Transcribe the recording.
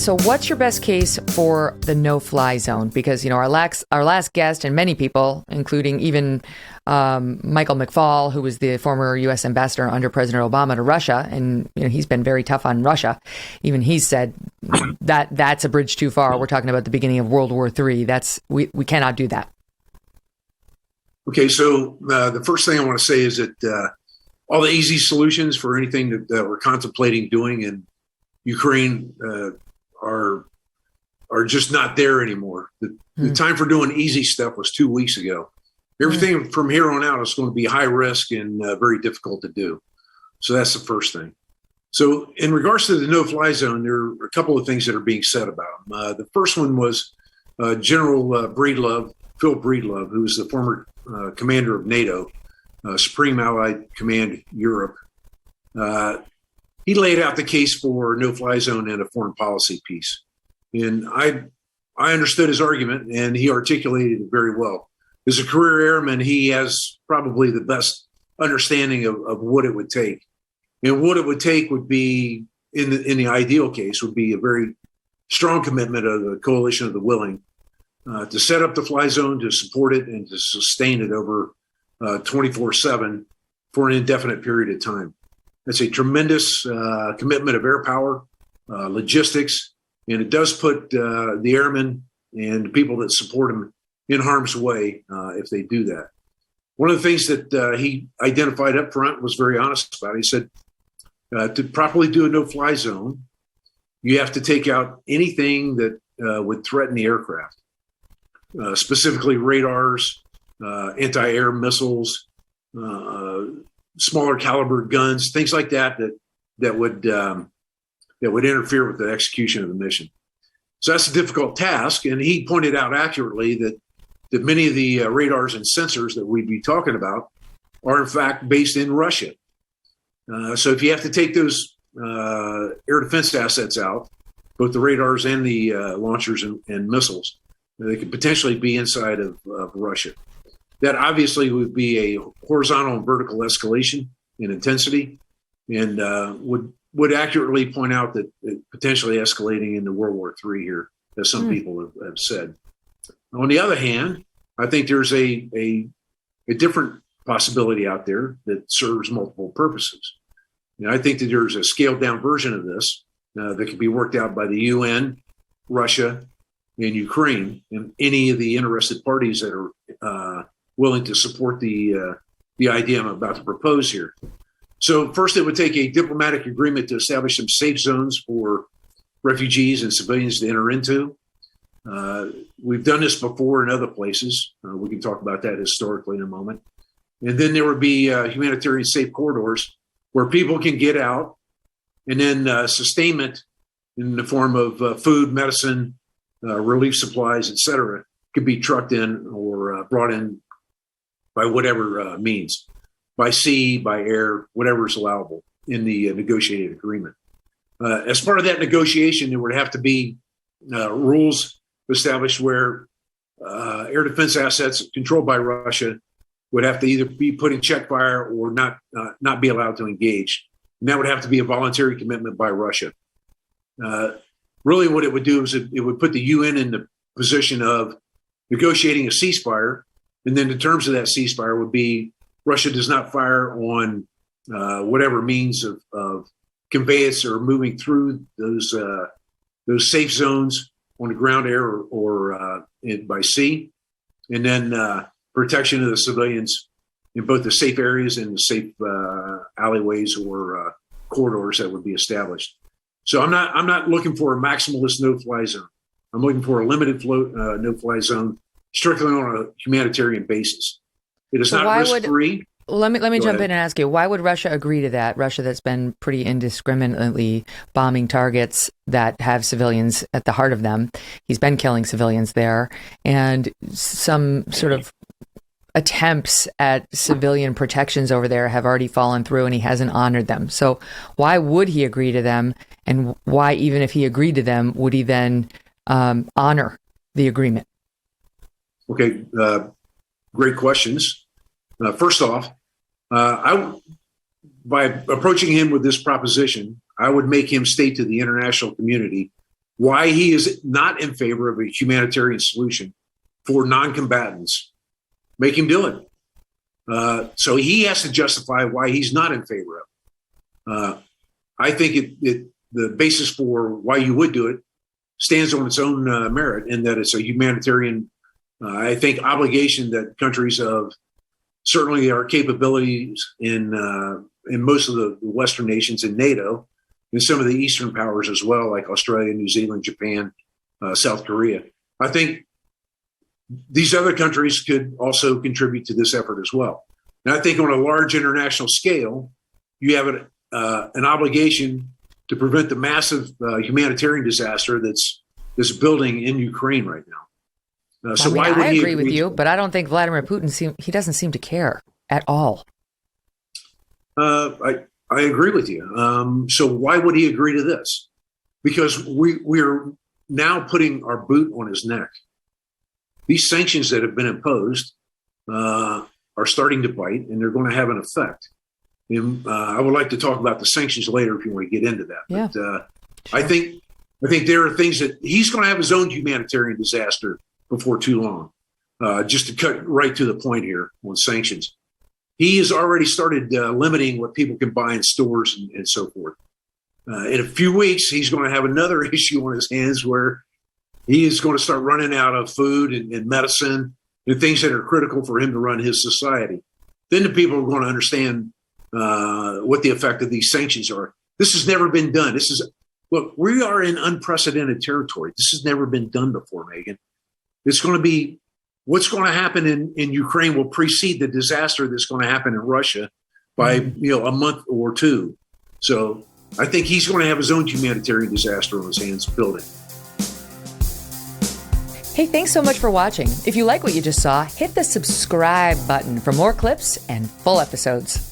So what's your best case for the no-fly zone? Because, our last guest and many people, including even Michael McFaul, who was the former U.S. ambassador under President Obama to Russia, and he's been very tough on Russia. Even he said that that's a bridge too far. We're talking about the beginning of World War III. We cannot do that. Okay, so the first thing I want to say is that all the easy solutions for anything that we're contemplating doing in Ukraine are just not there anymore. The time for doing easy stuff was 2 weeks ago. Everything from here on out is going to be high risk and very difficult to do. So that's the first thing. So in regards to the no-fly zone, there are a couple of things that are being said about them. The first one was General Phil Breedlove, who was the former commander of NATO, Supreme Allied Command Europe. He laid out the case for no-fly zone in a foreign policy piece. And I understood his argument, and he articulated it very well. As a career airman, he has probably the best understanding of what it would take. And what it would take would be, in the ideal case, would be a very strong commitment of the coalition of the willing to set up the fly zone, to support it, and to sustain it over 24/7 for an indefinite period of time. That's a tremendous commitment of air power, logistics, and it does put the airmen and the people that support them in harm's way if they do that. One of the things that he identified up front was very honest about. He said, to properly do a no-fly zone, you have to take out anything that would threaten the aircraft, specifically radars, anti-air missiles, smaller caliber guns, things like that would interfere with the execution of the mission. So that's a difficult task, and he pointed out accurately that many of the radars and sensors that we'd be talking about are in fact based in Russia. So if you have to take those air defense assets out, both the radars and the launchers and missiles, they could potentially be inside of Russia. That obviously would be a horizontal and vertical escalation in intensity, and would accurately point out that it potentially escalating into World War III here, as some people have said. On the other hand, I think there's a different possibility out there that serves multiple purposes. I think that there's a scaled down version of this that can be worked out by the UN, Russia, and Ukraine, and any of the interested parties that are willing to support the idea I'm about to propose here. So first, it would take a diplomatic agreement to establish some safe zones for refugees and civilians to enter into. We've done this before in other places. We can talk about that historically in a moment. And then there would be humanitarian safe corridors where people can get out, and then sustainment in the form of food, medicine, relief supplies, et cetera, could be trucked in or brought in by whatever means, by sea, by air, whatever is allowable in the negotiated agreement. As part of that negotiation, there would have to be rules established where air defense assets controlled by Russia would have to either be put in check fire or not be allowed to engage. And that would have to be a voluntary commitment by Russia. Really what it would do is it would put the UN in the position of negotiating a ceasefire. And then the terms of that ceasefire would be Russia does not fire on whatever means of conveyance or moving through those safe zones on the ground, air, or by sea. And then protection of the civilians in both the safe areas and the safe alleyways or corridors that would be established. So I'm not looking for a maximalist no-fly zone. I'm looking for a limited no-fly zone, strictly on a humanitarian basis. It is not risk-free. Let me jump in and ask you, why would Russia agree to that? Russia that's been pretty indiscriminately bombing targets that have civilians at the heart of them. He's been killing civilians there, and some sort of attempts at civilian protections over there have already fallen through, and he hasn't honored them. So why would he agree to them? And why, even if he agreed to them, would he then honor the agreement? Okay, great questions. First off, by approaching him with this proposition, I would make him state to the international community why he is not in favor of a humanitarian solution for non-combatants. Make him do it. So he has to justify why he's not in favor of it. I think the basis for why you would do it stands on its own merit, in that it's a humanitarian, I think, obligation that countries of certainly our capabilities in most of the Western nations in NATO, and some of the Eastern powers as well, like Australia, New Zealand, Japan, South Korea. I think these other countries could also contribute to this effort as well. And I think on a large international scale, you have an obligation to prevent the massive humanitarian disaster that's building in Ukraine right now. So why would he agree with you, but I don't think Vladimir Putin he doesn't seem to care at all. I agree with you. So why would he agree to this? Because we're now putting our boot on his neck. These sanctions that have been imposed are starting to bite, and they're going to have an effect. And I would like to talk about the sanctions later if you want to get into that. Yeah, but sure. I think there are things that he's going to have his own humanitarian disaster before too long. Just to cut right to the point here on sanctions, he has already started limiting what people can buy in stores and so forth. In a few weeks, he's going to have another issue on his hands where he is going to start running out of food and medicine and things that are critical for him to run his society. Then the people are going to understand what the effect of these sanctions are. This has never been done. Look, we are in unprecedented territory. This has never been done before, Megyn. It's going to be, what's going to happen in Ukraine will precede the disaster that's going to happen in Russia by a month or two. So I think he's going to have his own humanitarian disaster on his hands building. Hey, thanks so much for watching. If you like what you just saw, hit the subscribe button for more clips and full episodes.